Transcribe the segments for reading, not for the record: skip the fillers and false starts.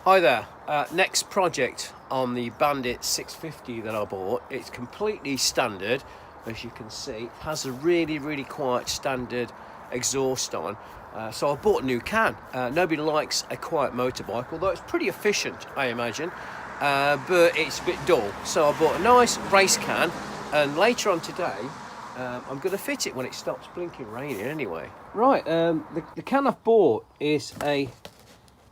Hi there. Next project on the Bandit 650 that I bought. It's completely standard, as you can see. It has a really quiet standard exhaust on. So I bought a new can. Nobody likes a quiet motorbike, although it's pretty efficient, I imagine. But it's a bit dull. So I bought a nice race can, and later on today, I'm going to fit it when it stops blinking raining anyway. Right, the can I've bought is a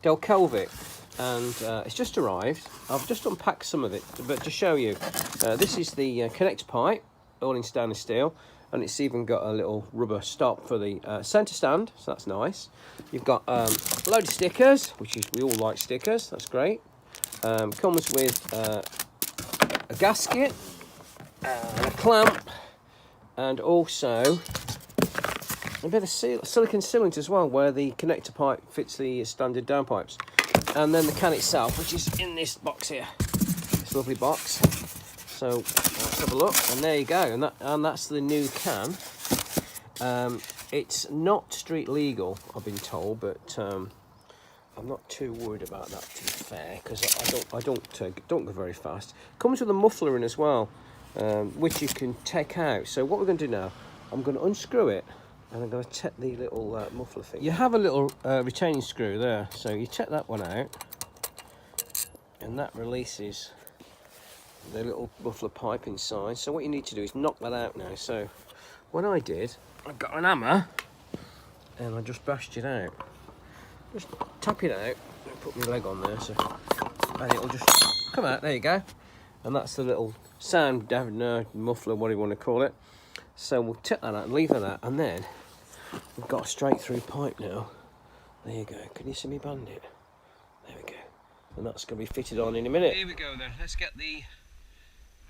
Delkevic, and it's just arrived. I've just unpacked some of it, but to show you, this is the connector pipe, all in stainless steel, and it's even got a little rubber stop for the centre stand, so that's nice. You've got a load of stickers, which is, we all like stickers, that's great. Comes with a gasket, a clamp, and also a bit of silicon sealant as well, where the connector pipe fits the standard downpipes. And then the can itself, which is in this box here, this lovely box. So let's have a look, and there you go. And that's the new can. It's not street legal, I've been told, but I'm not too worried about that, to be fair, because I don't go very fast. Comes with a muffler in as well, which you can take out. So what we're going to do now, I'm going to unscrew it, and I'm going to take the little muffler thing. You have a little retaining screw there, so you take that one out, and that releases the little muffler pipe inside. So what you need to do is knock that out now. So what I did, I got an hammer, and I just bashed it out. Just tap it out, put my leg on there, so, and it'll just come out, there you go. And that's the little sound muffler, what do you want to call it. So we'll take that out and leave that out, and then we've got a straight through pipe now. There you go. Can you see me Bandit? There we go. And that's going to be fitted on in a minute. Here we go then. Let's get the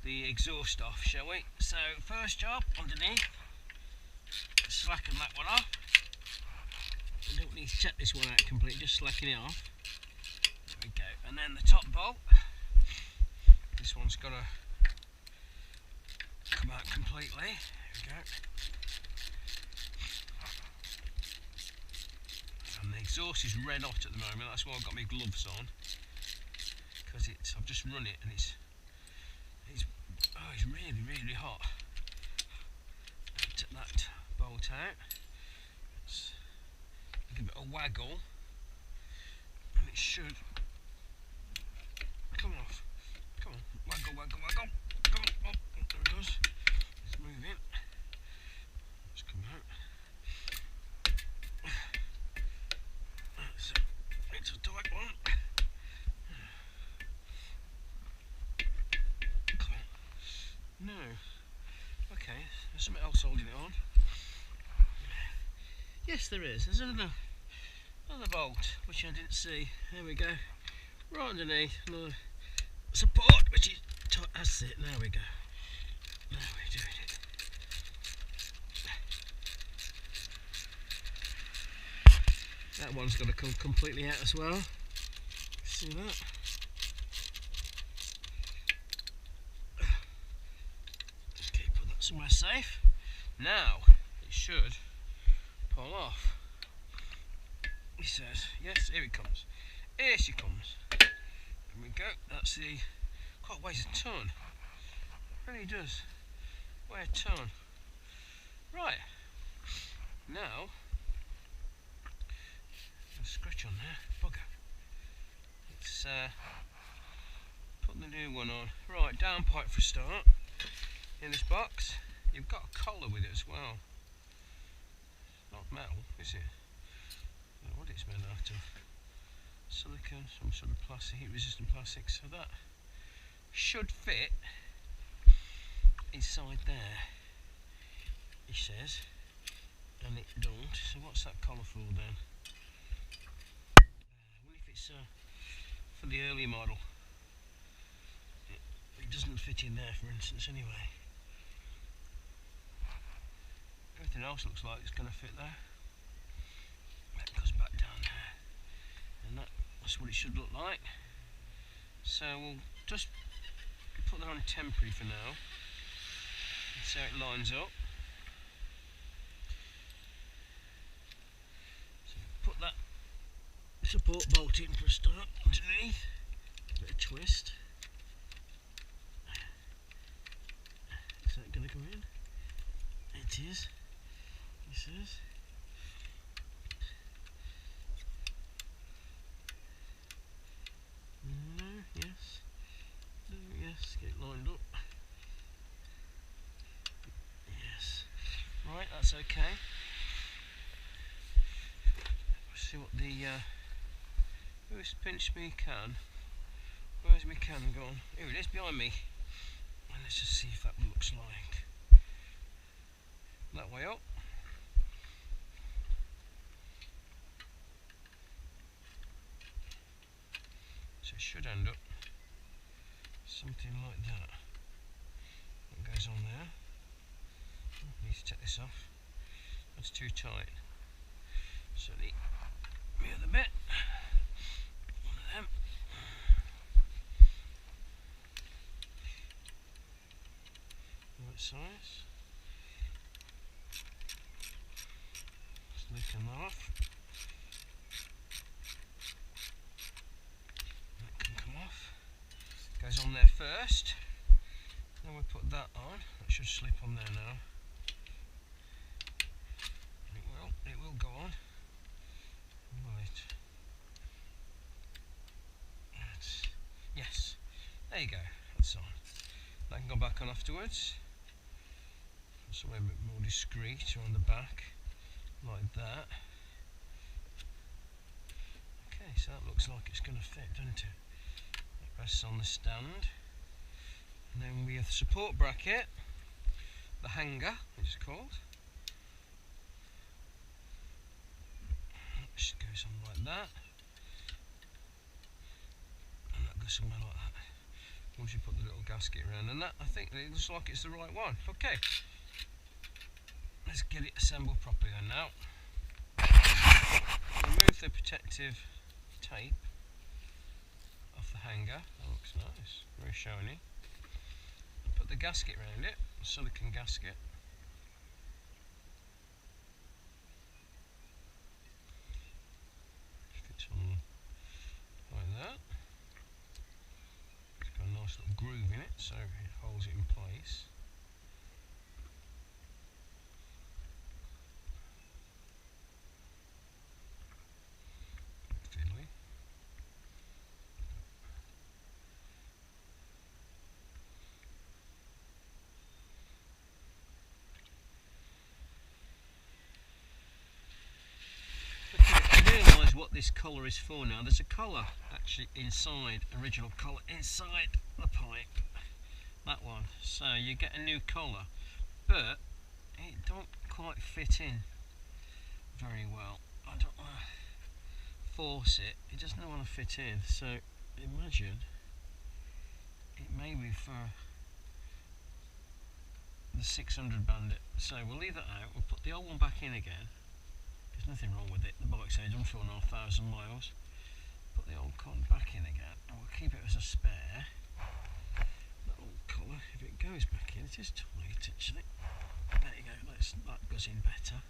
exhaust off, shall we? So first job, underneath, slacken that one off. I don't need to check this one out completely, just slacken it off. There we go. And then the top bolt. This one's got to come out completely. There we go. And the exhaust is red hot at the moment, that's why I've got my gloves on, because I've just run it and it's really hot. Take that bolt out, let's give it a waggle, and it should come off. Come on, waggle, come on, oh, there it goes. Let's move in. Let's come out. It's a tight one. No. Okay, there's something else holding it on. Yes, there is. There's another bolt, which I didn't see. There we go. Right underneath, another support, which is tight. That's it. There we go. Now we're doing it. That one's got to come completely out as well. See that? Okay, put that somewhere safe. Now it should pull off. He says, yes, here it comes. Here she comes. There we go. That's the quite weighs a ton. It really does weigh a ton. Right. Now scratch on there, bugger. Let's put the new one on. Right, downpipe for a start. In this box, you've got a collar with it as well. Not metal, is it? I don't know what it's made out of. Silicone, some sort of plastic, heat resistant plastic. So that should fit inside there, he says, and it don't. So what's that collar for then? For the early model, it doesn't fit in there, for instance, anyway. Everything else looks like it's going to fit there. That goes back down there, and that's what it should look like. So we'll just put that on temporary for now, and see how it lines up. So put that support bolt in for a start underneath. Bit of twist. Is that going to go in? It is. It says. No, yes. No, yes. Get it lined up. Yes. Right, that's okay. Let's see what the who's pinched me can. Where's my can gone? Here it is behind me. And let's just see if that looks like. That way up. So it should end up something like that. That goes on there. Oh, I need to take this off. That's too tight. So the other bit. One of them. Right size. Just looking that off. That can come off. Goes on there first. Then we put that on. That should slip on there now. It will go on. Right. Yes. There you go. That's on. That can go back on afterwards. Somewhere a bit more discreet on the back, like that. Okay, so that looks like it's going to fit, doesn't it? It rests on the stand. And then we have the support bracket, the hanger, it's called. It goes on like that. And that goes somewhere like that. Once you put the little gasket around, and that, I think it looks like it's the right one. Okay. Let's get it assembled properly then now. Remove the protective tape off the hanger. That looks nice, very shiny. Put the gasket around it, a silicone gasket. Fits on like that. It's got a nice little groove in it, so it holds it in place. What this collar is for now. There's a collar actually inside, original collar inside the pipe, that one. So you get a new collar, but it don't quite fit in very well. I don't want to force it. It doesn't want to fit in. So imagine it may be for the 600 Bandit. So we'll leave that out. We'll put the old one back in again. There's nothing wrong with it. The bike's only done 4,500 miles. Put the old con back in again, and we'll keep it as a spare. That old collar, if it goes back in, it is tight actually. There you go. That goes in better.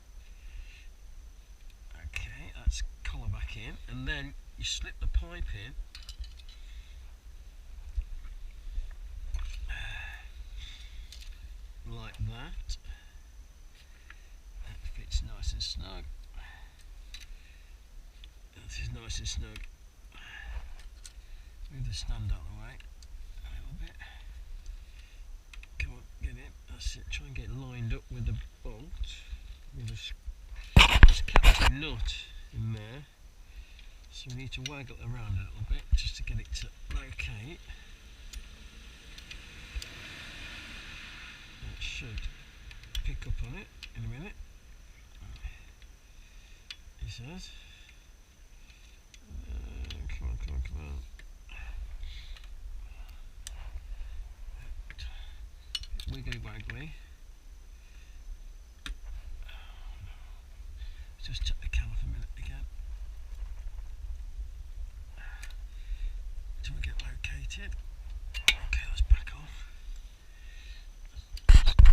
Okay, that's collar back in, and then you slip the pipe in. Like that. That fits nice and snug. That is nice and snug. Move the stand out of the way a little bit. Come on, get in. That's it. Try and get lined up with the bolt. There's a captain nut in there, so we need to waggle it around a little bit just to get it to locate. That should pick up on it in a minute. It says. Come on, come on, come on. Wiggly waggly. Just check the camera for a minute again. Until we get located. Okay, let's back off.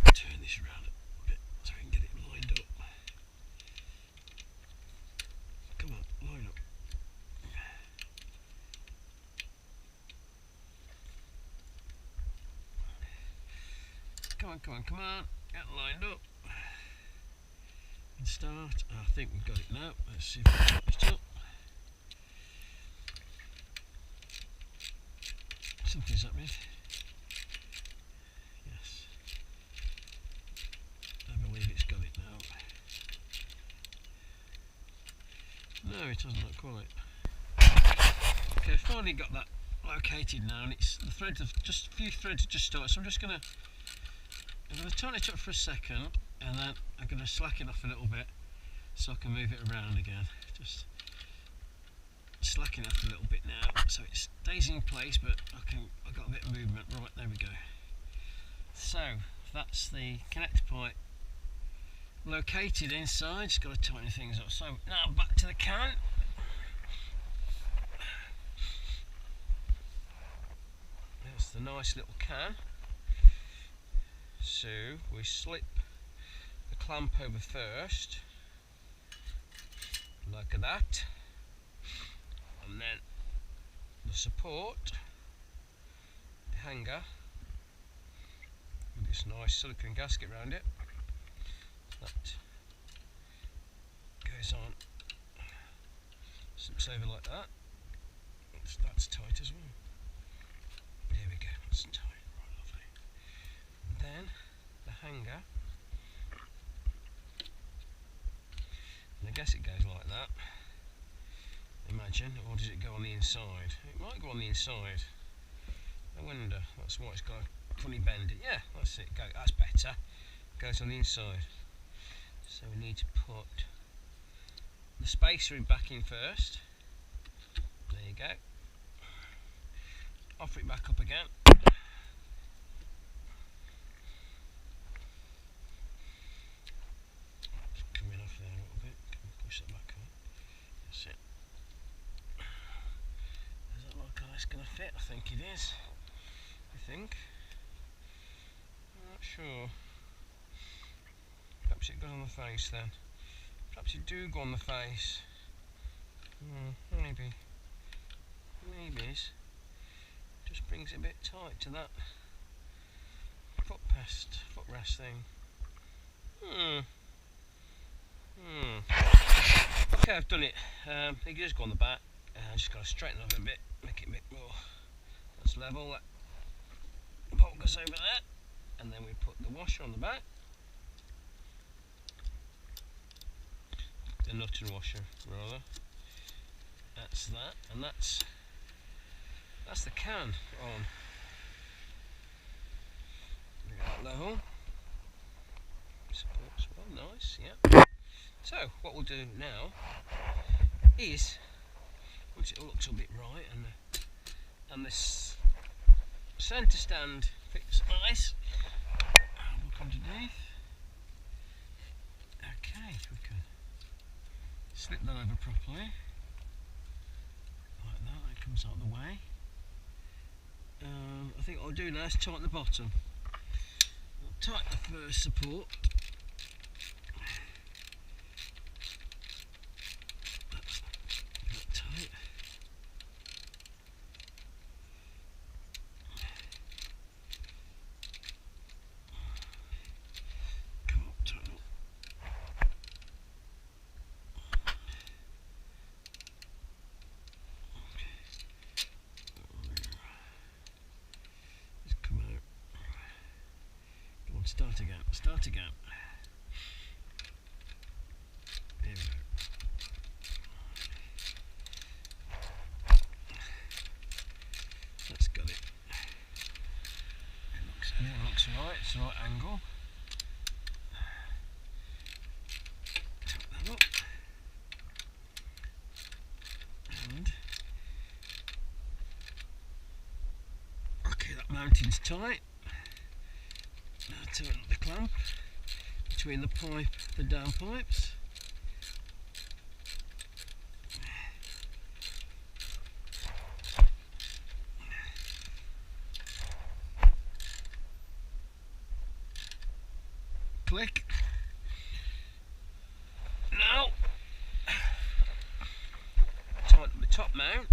Let's turn this around a bit so we can get it lined up. Come on, line up. on, come on, come on. Get lined up. And start. I think we've got it now. Let's see if we can get it up. Something's happening. Yes. I believe it's got it now. No, it hasn't, not quite. Okay, finally got that located now, and it's the threads have just a few threads have just started. So I'm gonna tighten it up for a second, and then I'm gonna slacken off a little bit so I can move it around again. Just slacken off a little bit now, so it stays in place, but I've got a bit of movement. Right, there we go. So that's the connector pipe located inside. Just got to tighten things up. So now back to the can. That's the nice little can. So we slip the clamp over first, like that, and then the support, the hanger, with this nice silicone gasket around it. That goes on, slips over like that. That's tight as well. There we go, that's tight, right, lovely. And then the hanger, and I guess it goes like that. Imagine, or does it go on the inside? It might go on the inside. I wonder. That's why it's got a funny bend. Yeah, that's it. Go. That's better. Goes on the inside. So we need to put the spacer back in first. There you go. Offer it back up again. It's coming off there a little bit. Can we push that back on? That's it. Does that look like it's going to fit? I think it is. I'm not sure. Perhaps it goes on the face then. Perhaps it do go on the face. Maybe. Maybe. Just brings it a bit tight to that footrest thing. Okay, I've done it. You can just go on the back. Just got to straighten it up a bit, make it a bit more. That's level. That bolt goes over there, and then we put the washer on the back. The nut and washer, rather. That's that, and that's the can on. We got that level. Supports well, nice, yeah. So what we'll do now is, once it all looks a bit right and this centre stand fits nice, look underneath. Okay, we can slip that over properly, like that. It comes out of the way. I think what I'll do now is tighten the bottom. I'll tighten the first support. That's a bit tight. Come on, tighten up. Start again, start again. There we go. That's got it. It looks right, it's the right angle. Tap that up. And okay, that mounting's tight. Now turn up the clamp between the pipe, the down pipes. Click. Now tighten up the top mount.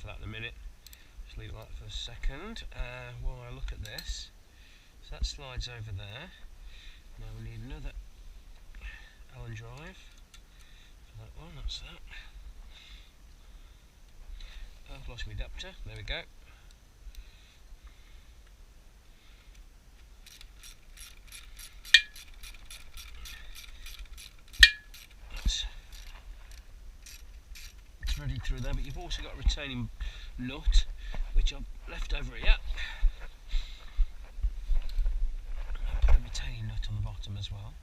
for that in a minute. Just leave it like for a second while I look at this. So that slides over there. Now we need another Allen drive for that one. That's that. Oh, I've lost my adapter. There we go. It's ready through there, but you've also got a retaining nut, which I've left over here. I'll put the retaining nut on the bottom as well.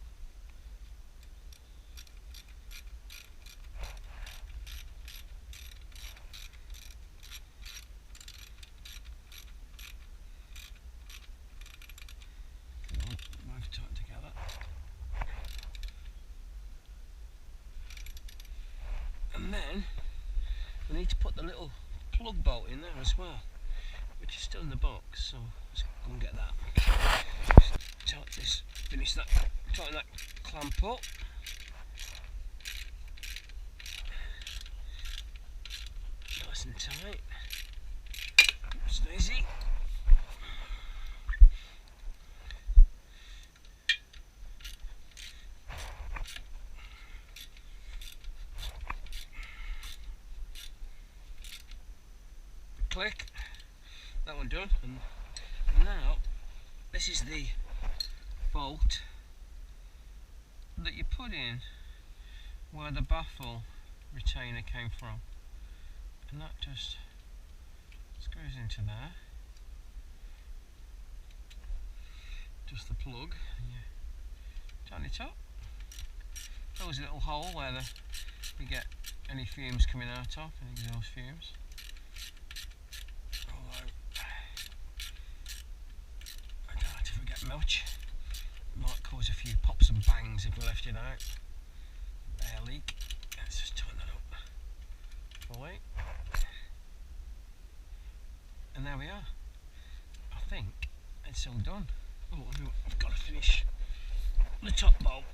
Both tight together. And then we need to put the little plug bolt in there as well, which is still in the box, so let's go and get that. Tighten this, finish that, tighten that clamp up. Nice and tight. It's easy. Click, that one done, and now this is the bolt that you put in where the baffle retainer came from, and that just goes into there, just the plug, and you tighten it up. There's always a little hole where you get any fumes coming out of, any exhaust fumes. Much. It might cause a few pops and bangs if we left it out. Air leak. Let's just tighten that up fully. And there we are. I think it's all done. Oh, I've got to finish the top bolt.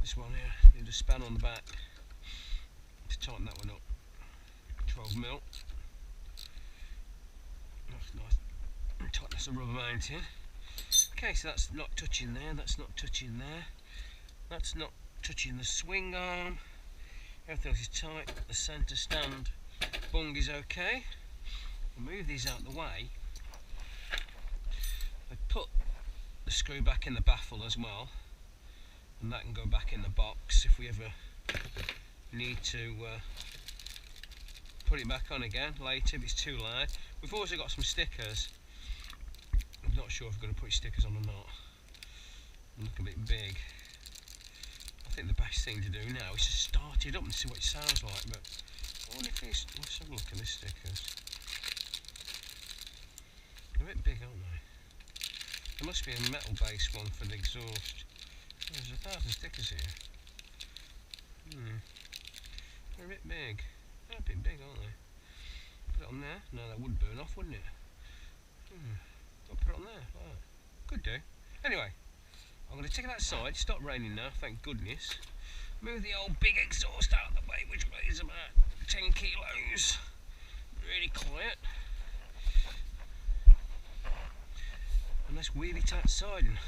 This one here. Need a span on the back to tighten that one up. 12mm. That's nice. Tighten this rubber mounting. Okay, so that's not touching there, that's not touching there, that's not touching the swing arm, everything else is tight, the centre stand bung is okay. We'll move these out of the way. I put the screw back in the baffle as well, and that can go back in the box if we ever need to put it back on again later if it's too loud. We've also got some stickers. I'm not sure if we're going to put stickers on or not. They look a bit big. I think the best thing to do now is to start it up and see what it sounds like. But I wonder if it's, let's have a look at the stickers. They're a bit big, aren't they? There must be a metal based one for the exhaust. Oh, there's 1,000 stickers here. They're a bit big. They're a bit big, aren't they? Put it on there. No, that would burn off, wouldn't it? I'll put it on there, like that. Could do. Anyway, I'm going to take it outside. It's stopped raining now, thank goodness. Move the old big exhaust out of the way, which weighs about 10 kilos. Really quiet. And let's wheel it outside and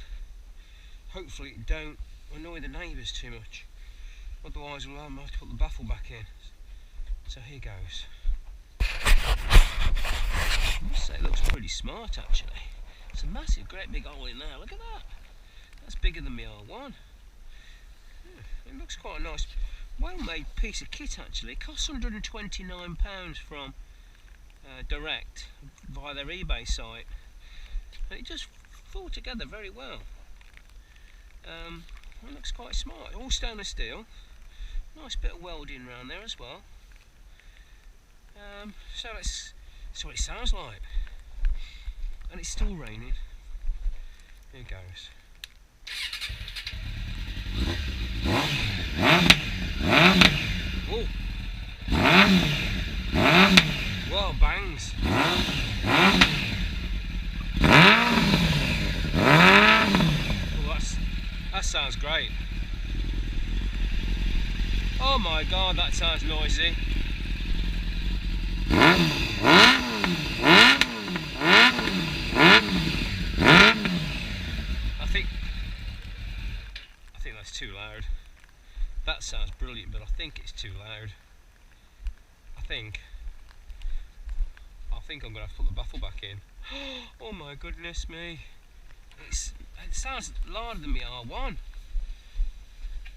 hopefully it don't annoy the neighbours too much. Otherwise we'll have to put the baffle back in. So here goes. I must say it looks pretty smart actually. It's a massive, great big hole in there, look at that. That's bigger than my R1. Yeah, it looks quite a nice, well made piece of kit actually. It costs £129 from direct via their eBay site. And it just fall together very well. It looks quite smart, all stainless steel. Nice bit of welding around there as well. So let's see what it sounds like. And it's still raining. Here goes. Oh! Whoa, bangs! Oh, that sounds great. Oh my god, that sounds noisy. I think that's too loud. That sounds brilliant, but I think it's too loud. I think I'm going to have to put the baffle back in. Oh my goodness me. It sounds louder than my R1.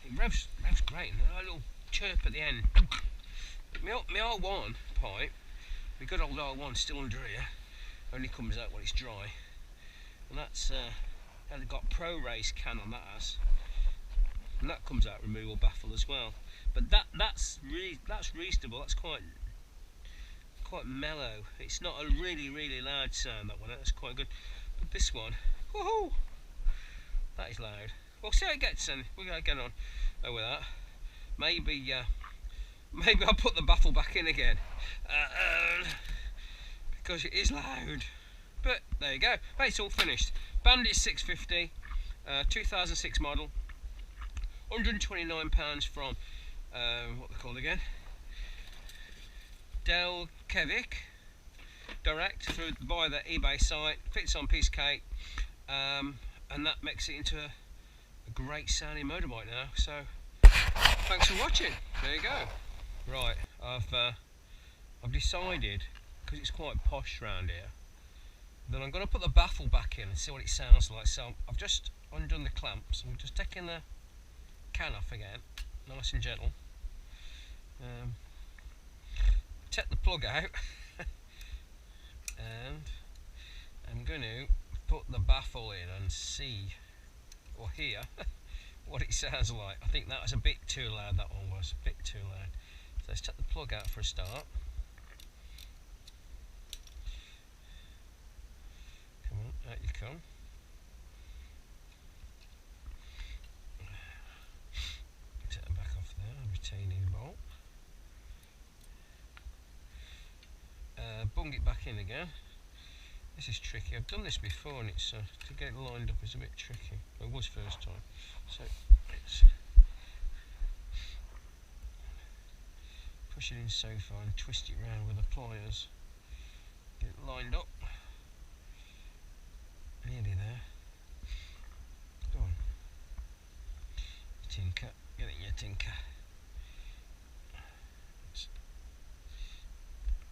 It revs great, and a little chirp at the end. My R1 pipe, my good old R1 still under here, only comes out when it's dry. And that's they've got Pro Race can on that has. And that comes out removable baffle as well. But that's reasonable. That's quite mellow. It's not a really loud sound, that one. That's quite good. But this one, woohoo! That is loud. We'll see how it gets, and we're gonna get on with that. Maybe I'll put the baffle back in again because it is loud. But there you go. Right, it's all finished. Bandit 650, 2006 model. £129 from what they're called again, Delkevic direct through via the eBay site. Fits on piece of cake, and that makes it into a great sounding motorbike now. So thanks for watching. There you go. Right, I've decided, because it's quite posh round here, that I'm going to put the baffle back in and see what it sounds like. So I've just undone the clamps. I'm just taking the can off again, nice and gentle. Take the plug out and I'm going to put the baffle in and see or hear what it sounds like. I think that was a bit too loud, that one was a bit too loud. So let's take the plug out for a start. Come on, out you come. Take them back off there, retaining bolt. Bung it back in again. This is tricky. I've done this before, and it's to get it lined up is a bit tricky. It was first time. So let's push it in so far and twist it around with the pliers. Get it lined up. Nearly there. Go on. Tinker. Get it in your tinker.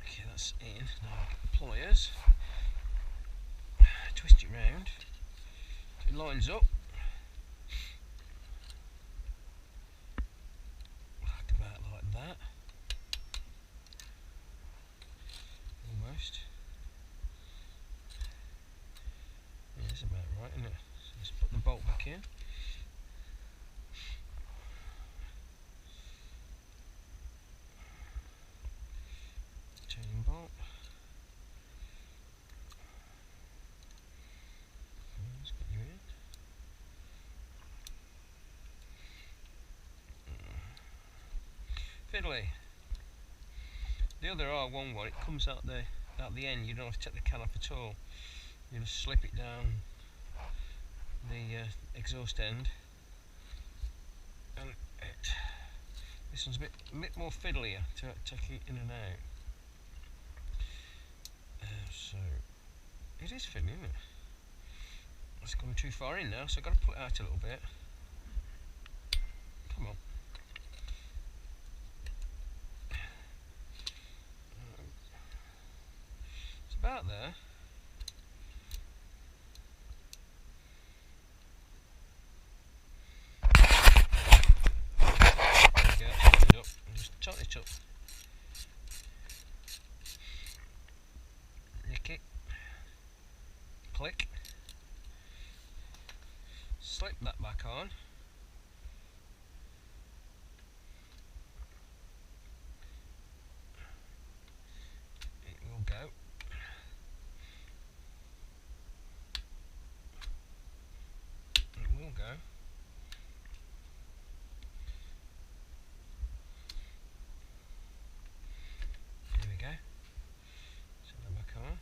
Okay, that's in. Now get the pliers. Twist it round. So it lines up. About like that. Almost. Yeah, that's about right, isn't it? So let's put the bolt back in. Chain bolt. Let's get you in. Fiddly. The other R1 one, it comes out the end. You don't have to take the can off at all. You just slip it down the exhaust end, and this one's a bit more fiddlier to take it in and out. So it is fiddly, isn't it? It's gone too far in now, so I've got to pull it out a little bit. Come on. It's about there. There we go, just tighten it up. Nick it. Click. Slip that back on. It will go. It will go. There we go. Set that back on.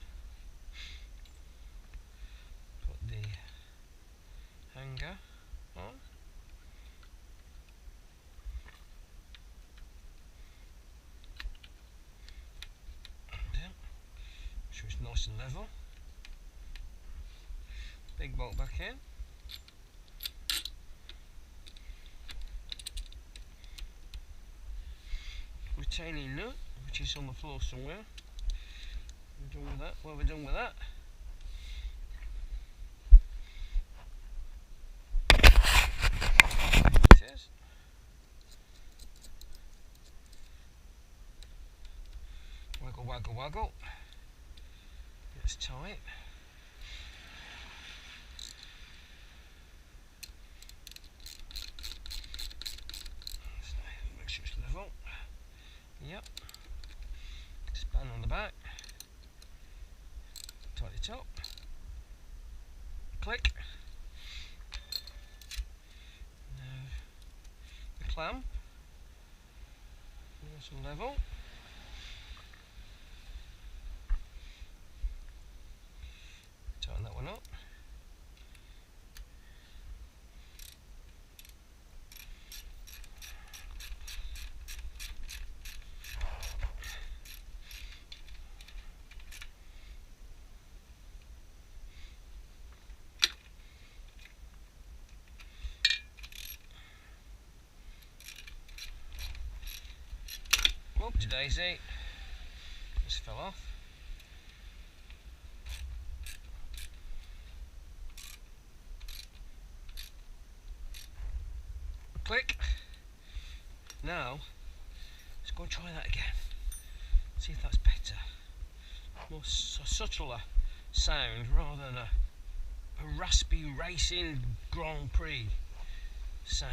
Put the hanger on. nice and level. Big bolt back in. Retaining nut, which is on the floor somewhere. We're done with that. Well, we're done with that. It is. Waggle, waggle, waggle. Let's tie it. Make sure it's level. Yep. Span on the back. Tighten it up. Click. Now the clamp. Nice and level. Tighten that one up. Whoopsie daisy, just fell off. Click. Now, let's go and try that again. See if that's better. More subtler sound rather than a raspy racing Grand Prix sound.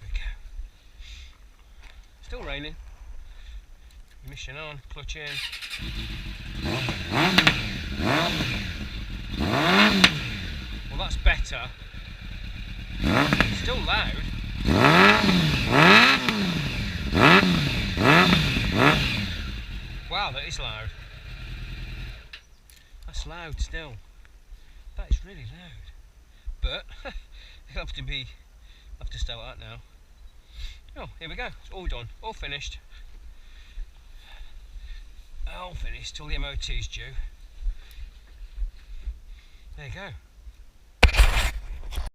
There we go. Still raining. Mission on, clutch in. Well, that's better. Still loud. Wow, that is loud. That's loud still. That is really loud. But you'll have to stay like that now. Oh, here we go. It's all done, all finished. All finished till the MOT's due. There you go.